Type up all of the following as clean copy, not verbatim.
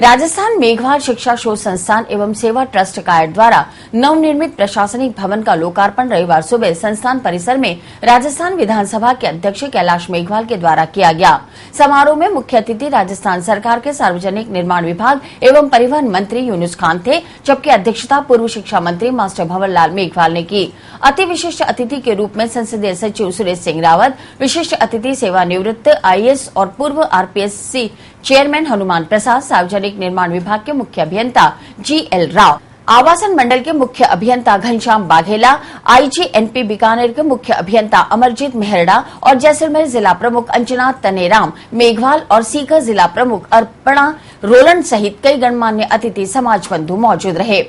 राजस्थान मेघवाल शिक्षा शोध संस्थान एवं सेवा ट्रस्ट कायड द्वारा नवनिर्मित प्रशासनिक भवन का लोकार्पण रविवार सुबह संस्थान परिसर में राजस्थान विधानसभा के अध्यक्ष कैलाश मेघवाल के द्वारा किया गया। समारोह में मुख्य अतिथि राजस्थान सरकार के सार्वजनिक निर्माण विभाग एवं परिवहन मंत्री यूनुस खान थे, जबकि अध्यक्षता पूर्व शिक्षा मंत्री मास्टर भंवर लाल मेघवाल ने की। अति विशिष्ट अतिथि के रूप में संसदीय सचिव सुरेश सिंह रावत, विशिष्ट अतिथि सेवानिवृत्त IAS और पूर्व RPSC चेयरमैन हनुमान प्रसाद, सार्वजनिक निर्माण विभाग के मुख्य अभियंता GL राव, आवासन मंडल के मुख्य अभियंता घनश्याम बाघेला, IGNP बीकानेर के मुख्य अभियंता अमरजीत मेहरड़ा और जैसलमेर जिला प्रमुख अंजना तनेराम मेघवाल और सीकर जिला प्रमुख अर्पणा रोलन सहित कई गणमान्य अतिथि समाज बंधु मौजूद रहे।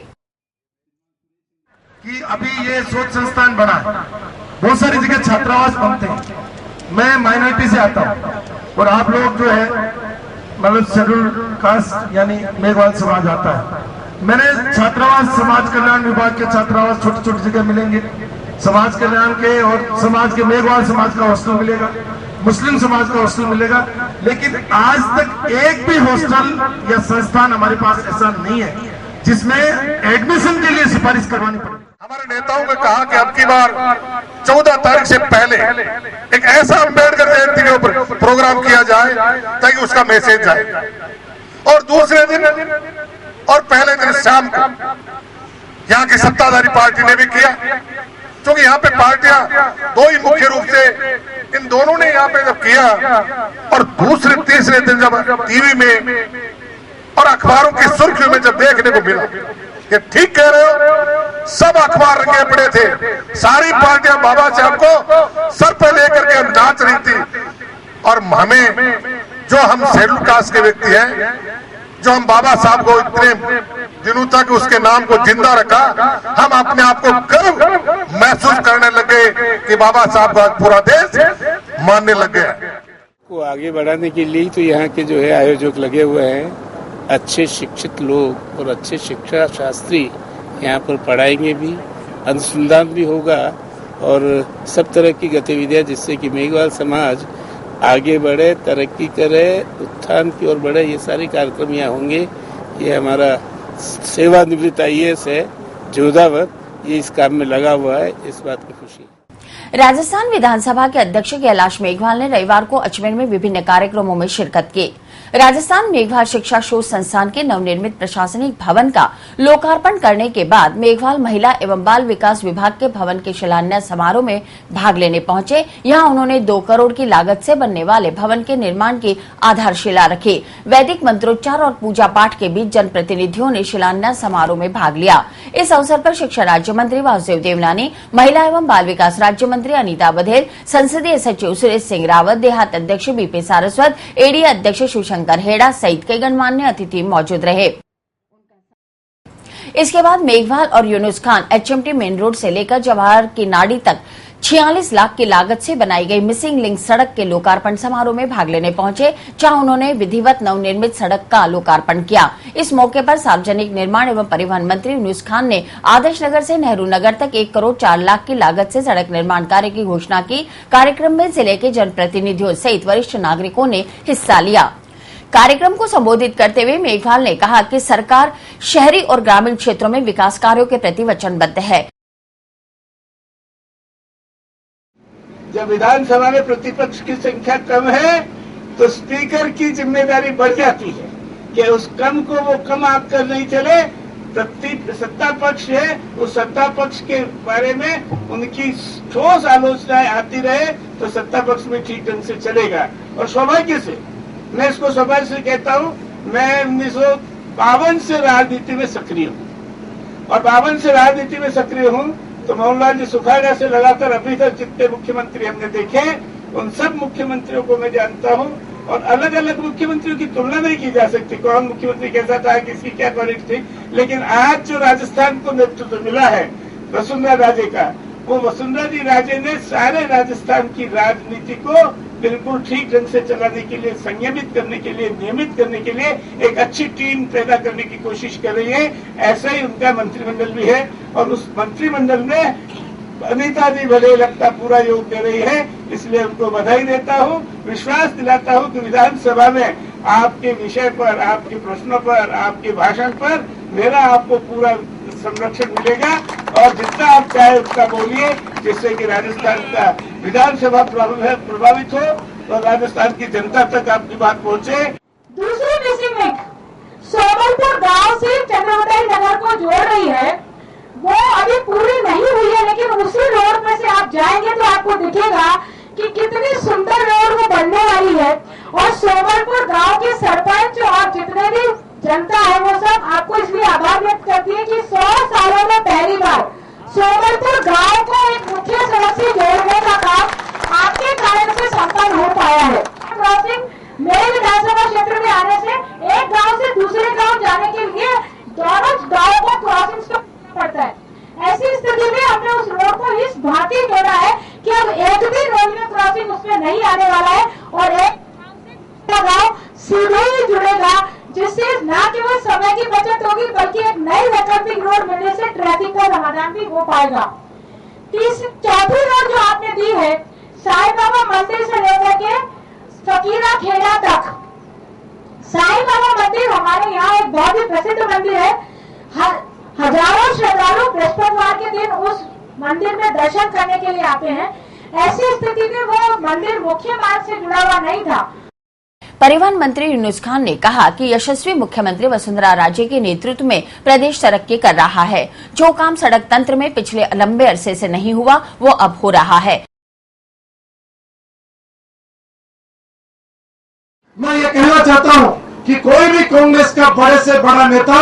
कि अभी ये शोध संस्थान बना है, बहुत सारी जगह छात्रावास बनते हैं। मैं माइनॉरिटी से आता हूँ और आप लोग जो है मतलब शेड्यूल कास्ट यानी मेघवाल समाज आता है। मैंने छात्रावास, समाज कल्याण विभाग के छात्रावास छोटी छोटी जगह मिलेंगे, समाज कल्याण के और समाज के मेघवाल समाज का हॉस्टल मिलेगा, मुस्लिम समाज का हॉस्टल मिलेगा, लेकिन आज तक एक भी हॉस्टल या संस्थान हमारे पास ऐसा नहीं है जिसमें एडमिशन के लिए सिफारिश करवानी पड़े। हमारे नेताओं ने कहा कि अब की बार 14 तारीख से पहले एक ऐसा अम्बेडकर जयंती के ऊपर प्रोग्राम किया जाए ताकि उसका मैसेज जाए, और दूसरे दिन और पहले दिन शाम को यहाँ की सत्ताधारी पार्टी ने भी किया, क्योंकि यहाँ पे पार्टियां दो ही मुख्य रूप से, इन दोनों ने यहाँ पे जब किया और दूसरे तीसरे दिन जब टीवी में और अखबारों की सुर्खियों में जब देखने को मिला कि ठीक कह रहे हो, सब अखबार रंगे पड़े थे, सारी पार्टियां बाबा साहब को सर पर लेकर के नाच रही थी, और हमें जो हम शेड्यूल कास्ट के व्यक्ति हैं, जो हम बाबा साहब को इतने दिनों तक उसके नाम को जिंदा रखा, हम अपने आप को गर्व महसूस करने लगे कि बाबा साहब का पूरा देश मानने लग गया। को आगे बढ़ाने के लिए तो यहाँ के जो है आयोजक लगे हुए हैं, अच्छे शिक्षित लोग और अच्छे शिक्षा शास्त्री यहाँ पर पढ़ाएंगे भी, अनुसंधान भी होगा और सब तरह की गतिविधियाँ जिससे कि मेघवाल समाज आगे बढ़े, तरक्की करे, उत्थान की ओर बढ़े, ये सारे कार्यक्रम यहाँ होंगे। ये हमारा सेवानिवृत्त IAS है जोधावत, ये इस काम में लगा हुआ है, इस बात की खुशी है। राजस्थान विधानसभा के अध्यक्ष कैलाश मेघवाल ने रविवार को अजमेर में विभिन्न कार्यक्रमों में शिरकत की। राजस्थान मेघवाल शिक्षा शोध संस्थान के नवनिर्मित प्रशासनिक भवन का लोकार्पण करने के बाद मेघवाल महिला एवं बाल विकास विभाग के भवन के शिलान्यास समारोह में भाग लेने पहुंचे। यहां उन्होंने 2 करोड़ की लागत से बनने वाले भवन के निर्माण की आधारशिला रखी। वैदिक मंत्रोच्चार और पूजा पाठ के बीच जनप्रतिनिधियों ने शिलान्यास समारोह में भाग लिया। इस अवसर पर शिक्षा राज्य मंत्री वासुदेव देवनानी, महिला एवं बाल विकास राज्य मंत्री अनीता बघेल, संसदीय सचिव सुरेश सिंह रावत, देहात अध्यक्ष BP सारस्वत, ADA अध्यक्ष शिवशंकर हेड़ा सहित कई गणमान्य अतिथि मौजूद रहे। इसके बाद मेघवाल और Yunus Khan HMT main road से लेकर जवाहर की नाड़ी तक 46 लाख की लागत से बनाई गई मिसिंग लिंक सड़क के लोकार्पण समारोह में भाग लेने पहुंचे, जहां उन्होंने विधिवत नवनिर्मित सड़क का लोकार्पण किया। इस मौके पर सार्वजनिक निर्माण एवं परिवहन मंत्री यूनुस खान ने आदर्श नगर से नेहरू नगर तक 1 करोड़ 4 लाख की लागत से सड़क निर्माण कार्य की घोषणा की। कार्यक्रम में जिले के जनप्रतिनिधियों सहित वरिष्ठ नागरिकों ने हिस्सा लिया। कार्यक्रम को संबोधित करते हुए मेघवाल ने कहा कि सरकार शहरी और ग्रामीण क्षेत्रों में विकास कार्यों के प्रति वचनबद्ध है। जब विधानसभा में प्रतिपक्ष की संख्या कम है तो स्पीकर की जिम्मेदारी बढ़ जाती है कि उस कम को वो कम आप कर नहीं चले। सत्ता पक्ष है, उस सत्ता पक्ष के बारे में उनकी ठोस आलोचनाएं आती रहे तो सत्ता पक्ष में ठीक ढंग से चलेगा। और सौभाग्य से मैं इसको सौभाग्य से कहता हूँ, मैं 1952 से राजनीति में सक्रिय हूँ और 52 से राजनीति में सक्रिय हूँ तो मोहनलाल जी सुखाड़ा से लगातार अभी तक जितने मुख्यमंत्री हमने देखे उन सब मुख्यमंत्रियों को मैं जानता हूँ और अलग अलग मुख्यमंत्रियों की तुलना नहीं की जा सकती, कौन मुख्यमंत्री कैसा था, किसकी क्या क्वालिटी थी। लेकिन आज जो राजस्थान को नेतृत्व मिला है वसुंधरा राजे का, वो वसुंधरा जी राजे ने सारे राजस्थान की राजनीति को बिल्कुल ठीक ढंग से चलाने के लिए, संयमित करने के लिए, नियमित करने के लिए एक अच्छी टीम पैदा करने की कोशिश कर रही है। ऐसा ही उनका मंत्रिमंडल भी है और उस मंत्रिमंडल में अनीता जी बघेल अपना पूरा योग दे रही है, इसलिए उनको बधाई देता हूँ। विश्वास दिलाता हूँ कि विधानसभा में आपके विषय पर, आपके प्रश्नों पर, आपके भाषण पर मेरा आपको पूरा संरक्षण मिलेगा और जितना आप चाहे उतना बोलिए, जिससे कि राजस्थान का विधानसभा प्रभावित हो और राजस्थान की जनता तक आपकी बात पहुंचे। दूसरी मिसिंग लिंक सोमलपुर गांव से चंद्रवताई नगर को जोड़ रही है, वो अभी पूरी नहीं हुई है, लेकिन उसी रोड में से आप जाएंगे तो आपको दिखेगा कि कितनी सुंदर रोड वो बनने वाली है। और सोमलपुर गांव के सरपंच और जितने भी जनता है वो सब आपको इसलिए आभार व्यक्त करती है कि 100 सालों में पहली बार सोमलपुर गांव को एक मुख्य सड़क से जोड़ने का काम आपके कारण से संपन्न हो पाया है। क्रॉसिंग मेरे विधानसभा क्षेत्र में आने से एक गांव से दूसरे गांव जाने के लिए दोनों गांव को क्रॉसिंग पड़ता है। ऐसी स्थिति में हमने उस रोड को इस भांति जोड़ा है कि अब एक भी रेलवे क्रॉसिंग उसमें नहीं आने वाला है और एक गांव सीधे ही जुड़ेगा, जिससे न केवल समय की बचत होगी बल्कि एक नई वैकल्पिक रोड मिलने से ट्रैफिक का समाधान भी हो पाएगा। चौथी रोड जो आपने दी है साईं बाबा मंदिर से लेकर के फकीरा खेड़ा तक। साईं बाबा मंदिर हमारे यहाँ एक बहुत ही प्रसिद्ध मंदिर है। हजारों श्रद्धालु बृहस्पतिवार के दिन उस मंदिर में दर्शन करने के लिए आते हैं। ऐसी स्थिति में वो मंदिर मुख्य मार्ग से जुड़ा हुआ नहीं था। परिवहन मंत्री यूनुस खान ने कहा कि यशस्वी मुख्यमंत्री वसुंधरा राजे के नेतृत्व में प्रदेश तरक्की कर रहा है। जो काम सड़क तंत्र में पिछले लंबे अरसे से नहीं हुआ वो अब हो रहा है। मैं ये कहना चाहता हूं कि कोई भी कांग्रेस का बड़े से बड़ा नेता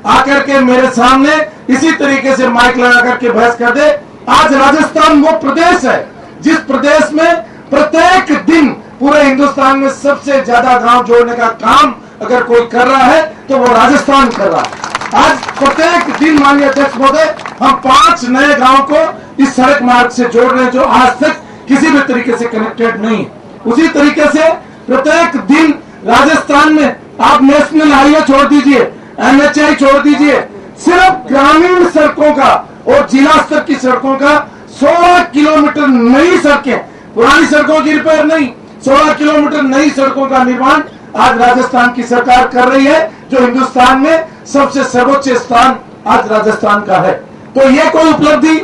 आकर के मेरे सामने इसी तरीके से माइक लगा करके बहस कर दे। आज राजस्थान वो प्रदेश है जिस प्रदेश में प्रत्येक दिन पूरे हिंदुस्तान में सबसे ज्यादा गांव जोड़ने का काम अगर कोई कर रहा है तो वो राजस्थान कर रहा है। आज प्रत्येक दिन माननीय अध्यक्ष महोदय हम 5 नए गांव को इस सड़क मार्ग से जोड़ रहे हैं जो आज तक किसी भी तरीके से कनेक्टेड नहीं है। उसी तरीके से प्रत्येक दिन राजस्थान में आप नेशनल हाईवे छोड़ दीजिए, NHI छोड़ दीजिए, सिर्फ ग्रामीण सड़कों का और जिला स्तर की सड़कों का 16 किलोमीटर नई सड़कें, पुरानी सड़कों की रिपेयर नहीं, 16 किलोमीटर नई सड़कों का निर्माण आज राजस्थान की सरकार कर रही है, जो हिंदुस्तान में सबसे सर्वोच्च स्थान आज राजस्थान का है। तो ये कोई उपलब्धि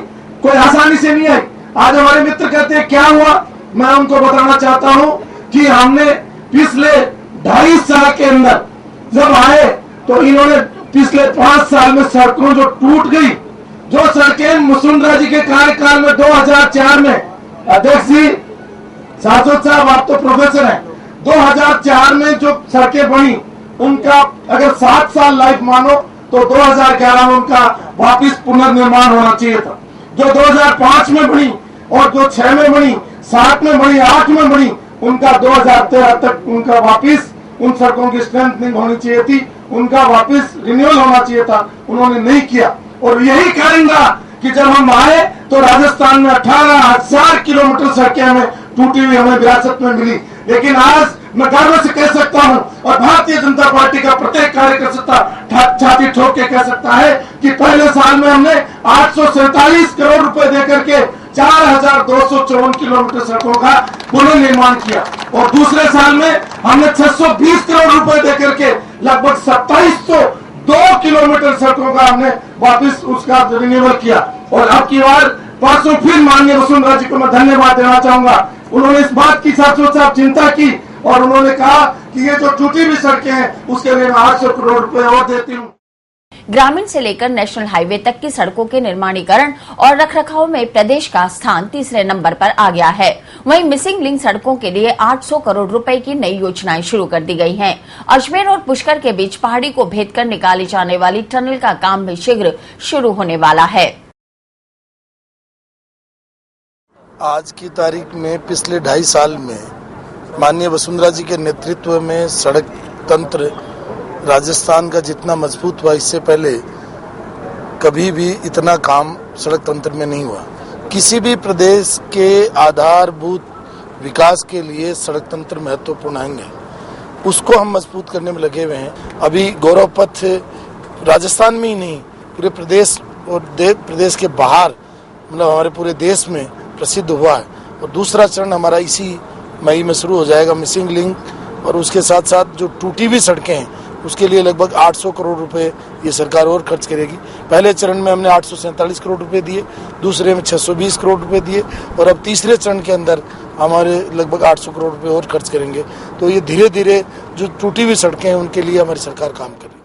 कोई आसानी से नहीं आई। आज हमारे मित्र कहते हैं क्या हुआ, मैं उनको बताना चाहता हूं कि हमने पिछले 2.5 साल के अंदर जब आए तो इन्होंने पिछले 5 साल में सड़कों जो टूट गई, जो सड़कें वसुंधरा जी के कार्यकाल में 2004 में, अध्यक्ष जी शाश्वत साहब आप तो प्रोफेसर हैं, 2004 में जो सड़कें बनी उनका अगर 7 साल लाइफ मानो तो 2011 में उनका वापिस पुनर्निर्माण होना चाहिए था। जो 2005 में बनी और जो 6 में बनी, 7 में बनी, 8 में बनी, उनका 2013 तक उनका वापिस उन सड़कों की स्ट्रेंथनिंग होनी चाहिए थी, उनका वापिस रिन्यूअल होना चाहिए था, उन्होंने नहीं किया। और यही कारण था कि जब हम आए तो राजस्थान में 18,000 किलोमीटर सड़कें हमें टूटी हुई हमें विरासत में मिली। लेकिन आज मैं गर्व से कह सकता हूं और भारतीय जनता पार्टी का प्रत्येक कार्यकर्ता छाती ठोक के कह सकता है कि पहले साल में हमने 847 करोड़ रुपए देकर के 4,254 किलोमीटर सड़कों का पुनर्निर्माण किया और दूसरे साल में हमने 620 करोड़ रुपए देकर के लगभग 2702 किलोमीटर सड़कों का हमने वापस उसका रिन्यूअल किया। और अब की बार परसों फिर माननीय वसुंधरा जी को मैं धन्यवाद देना चाहूंगा। उन्होंने इस बात की साथ चिंता की और उन्होंने कहा कि ये जो टूटी हुई सड़कें हैं उसके लिए मैं 800 करोड़ रुपए और देती हूँ। ग्रामीण से लेकर नेशनल हाईवे तक की सड़कों के निर्माणीकरण और रखरखाव में प्रदेश का स्थान तीसरे नंबर पर आ गया है। वहीं मिसिंग लिंक सड़कों के लिए 800 करोड़ रुपए की नई योजनाएं शुरू कर दी गई हैं। अजमेर और पुष्कर के बीच पहाड़ी को भेद कर निकाली जाने वाली टनल का काम भी शीघ्र शुरू होने वाला है। आज की तारीख में पिछले 2.5 साल में माननीय वसुंधरा जी के नेतृत्व में सड़क तंत्र राजस्थान का जितना मजबूत हुआ, इससे पहले कभी भी इतना काम सड़क तंत्र में नहीं हुआ। किसी भी प्रदेश के आधारभूत विकास के लिए सड़क तंत्र महत्वपूर्ण है, उसको हम मजबूत करने में लगे हुए हैं। अभी गौरव पथ राजस्थान में ही नहीं पूरे प्रदेश और प्रदेश के बाहर मतलब हमारे पूरे देश में प्रसिद्ध हुआ है और दूसरा चरण हमारा इसी मई में शुरू हो जाएगा। मिसिंग लिंक और उसके साथ साथ जो टूटी हुई सड़कें हैं उसके लिए लगभग 800 करोड़ रुपए ये सरकार और खर्च करेगी। पहले चरण में हमने 847 करोड़ रुपए दिए, दूसरे में 620 करोड़ रुपए दिए और अब तीसरे चरण के अंदर हमारे लगभग 800 करोड़ रुपए और खर्च करेंगे। तो ये धीरे धीरे जो टूटी हुई सड़कें हैं उनके लिए हमारी सरकार काम कर रही है।